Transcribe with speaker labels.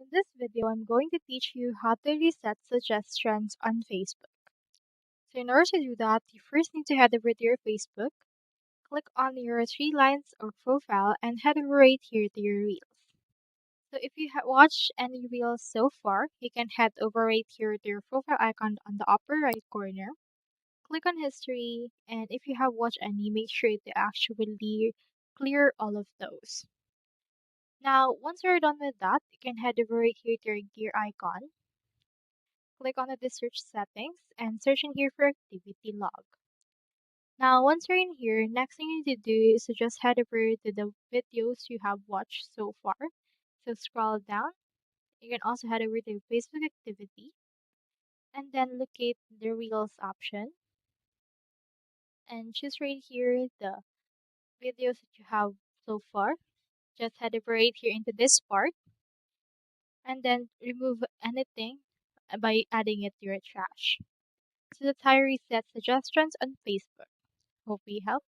Speaker 1: In this video, I'm going to teach you how to reset suggestions on Facebook. So in order to do that, you first need to head over to your Facebook, click on your three lines of profile, and head over right here to your Reels. So if you have watched any Reels so far, you can head over right here to your profile icon on the upper right corner, click on History, and if you have watched any, make sure to actually clear all of those. Now, once you're done with that, you can head over right here to your gear icon. Click on the search settings and search in here for activity log. Now, once you're in here, next thing you need to do is to just head over to the videos you have watched so far. So scroll down. You can also head over to Facebook activity and then locate the Reels option and choose right here the videos that you have so far. Just head over right here into this part and then remove anything by adding it to your trash. So that's how you reset suggestions on Facebook. Hope we help.